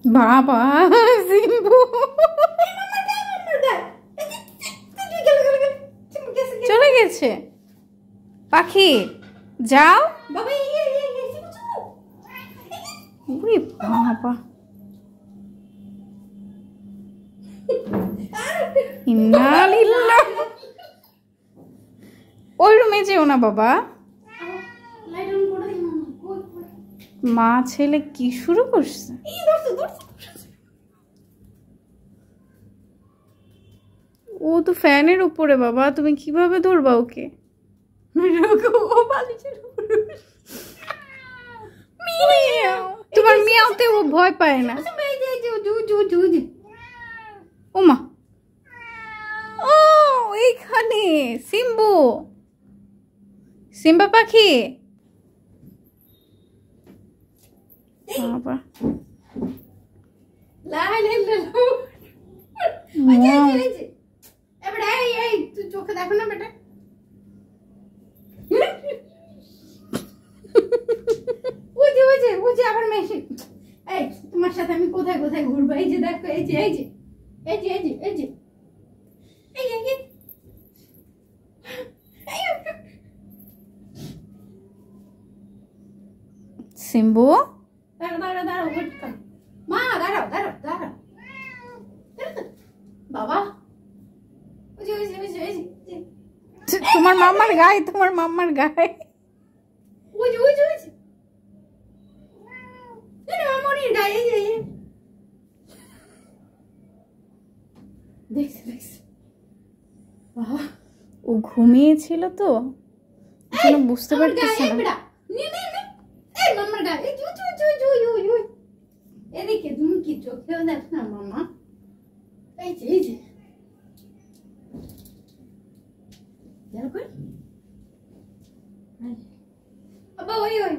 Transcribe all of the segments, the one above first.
বাবা সিম্বু চলে গেছে পাখি যাও বাবা ওই রুমে যেও না বাবা মা ছেলে কি শুরু করছে ও তো ফ্যানের উপরে বাবা তুমি কিভাবে ধরবা ওকে তোমার মিয়াওতে ও ভয় পায় না ওমা ও এইখানে সিম্বু সিম্বা পাখি বাবা চোখে দেখো না বেটা আবার মেশে এই তোমার সাথে আমি কোথায় কোথায় ঘুরবো এই যে দেখো এই যে এই যে এই যে এই যে এই যে এই যে সিম্বু দাঁড়াও দাঁড়াও দাঁড়াও মা দাঁড়াও দাঁড়াও দাঁড়াও বাবা তোমার মাম্মার গায়ে তোমার মাম্মার গায়ে ও ঘুমিয়েছিল তো বুঝতে পারতেছে না এদিকে তুমি কি চোখেও দেখ না মামা এই যে এই যে আবার ওই ওই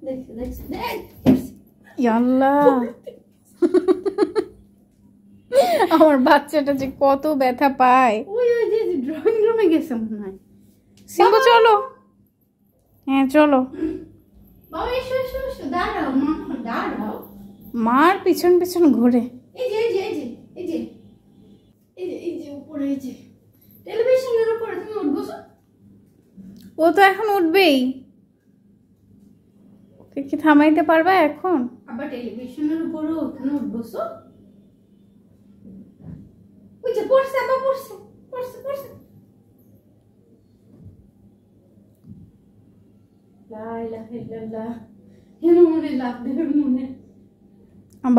দেখছি দেখছি আল্লাহ আমার বাচ্চাটা যে কত ব্যথা পায় ওই ওই যে ড্রয়িং রুমে গেছে মনে হয় সিম্বু চলো হ্যাঁ চলো বাবা এসো এসো এসো দাঁড়াও মা দাঁড়াও মার পিছন পিছন ঘুরে এই যে এই যে এই যে এই যে এই যে এই যে উপরে এই যে টেলিভিশনের উপরে তুমি উঠবো ও তো এখন উঠবেই ওকে কি থামাইতে পারবা এখন আবার টেলিভিশনের উপরে ওখানে উঠবো ওই যে পড়ছে আবার পড়ছে পড়ছে পড়ছে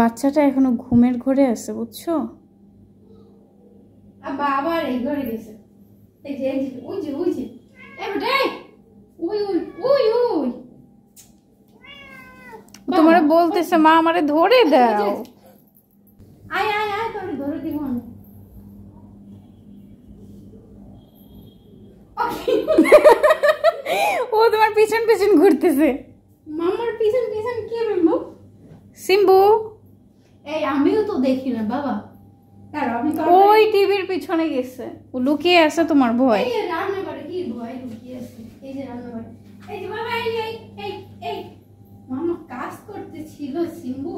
বাচ্চাটা এখনো ঘুমের ঘরে আছে বুঝছো আবার এই ঘরে গেছে এই যে ওই যে ওই যে ওই ওই ওই ওই তোমারে বলতেছে মা আমারে ধরে দাও আয় আয় আয় তোরে ধরে দিব না ও তোমার পিছন পিছন ঘুরতেছে মামার পিছন পিছন কি বলবো সিম্বু এই আমিও তো দেখি না বাবা ওই টিভির পিছনে গেছে ও লুকিয়ে আছে তোমার ভয় এই রান্নাঘরে কি ভয় লুকিয়ে আছে এই যে রান্নাঘরে এই যে বাবা এই এই এই এই মামা কাজ করতেছিল সিম্বু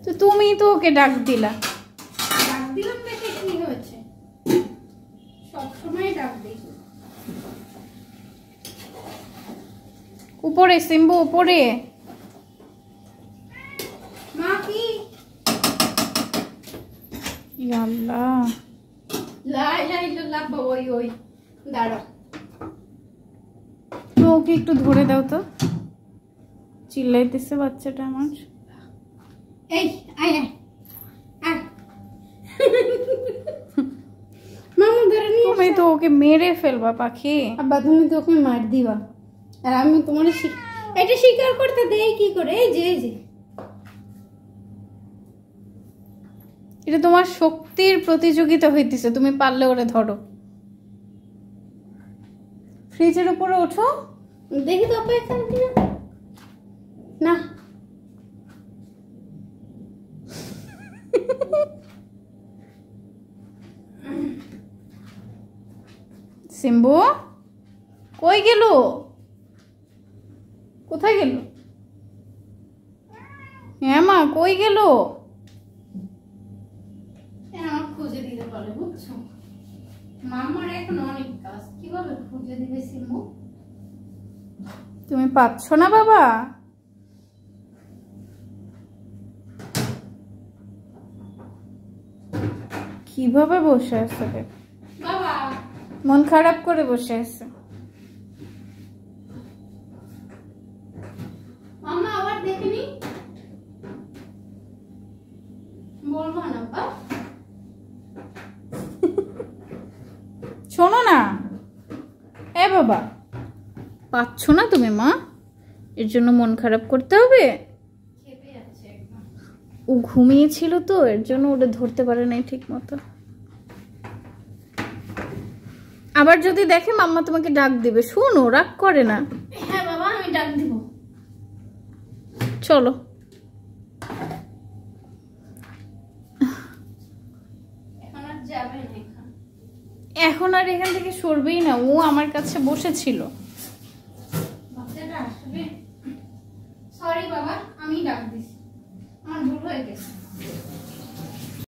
তো তুমি তো ওকে ডাক দিলা ডাক দিলাম দেখে কি হয়েছে সব সময় ডাক দিই উপরে সিম্বু উপরে মা কি আল্লাহ লা ইলাহা ইল্লাল্লাহ বাবা ওই ওই দাঁড়াও তো ওকে একটু ধরে দাও তো চিল্লাইতেছে বাচ্চাটা আমার এই আয় আয় আয় মামা ধরে নিয়ে তুমি তো ওকে মেরে ফেলবা পাখি আব্বা তুমি তো ওকে মার দিবা আর আমি তোমার এটা স্বীকার করতে দেই কি করে এই যে এই যে এটা তোমার শক্তির প্রতিযোগিতা হইতেছে তুমি পারলে ওরে ধরো ফ্রিজের উপরে ওঠো দেখি তো আপা এখানে কিনা না সিম্বু কই গেল কোথায় গেল হ্যাঁ মা, কই গেল? আমার খুঁজে দিতে পারে, বুঝছো? মামার এখন অনেক কাজ, কিভাবে খুঁজে দিবে সিম্বু? তুমি পাচ্ছ না বাবা? কিভাবে বসে আছে দেখ, বাবা মন খারাপ করে বসে আছে। মামা আবার দেখেনি, বলবো না বা। শোনো না, এ বাবা, পাচ্ছ না তুমি মা? এর জন্য মন খারাপ করতে হবে? খেপে যাচ্ছে একদম। ও ঘুমিয়েছিল তো, এর জন্য ওটা ধরতে পারে নাই ঠিক মতো। আবার যদি দেখে মাম্মা তোমাকে ডাক দিবে, শোনো, রাগ করে না। হ্যাঁ বাবা, আমি ডাক দিব। চলো। এখন আর যাবে না এখান। এখন আর এখান থেকে সরবেই না, ও আমার কাছে বসেছিল।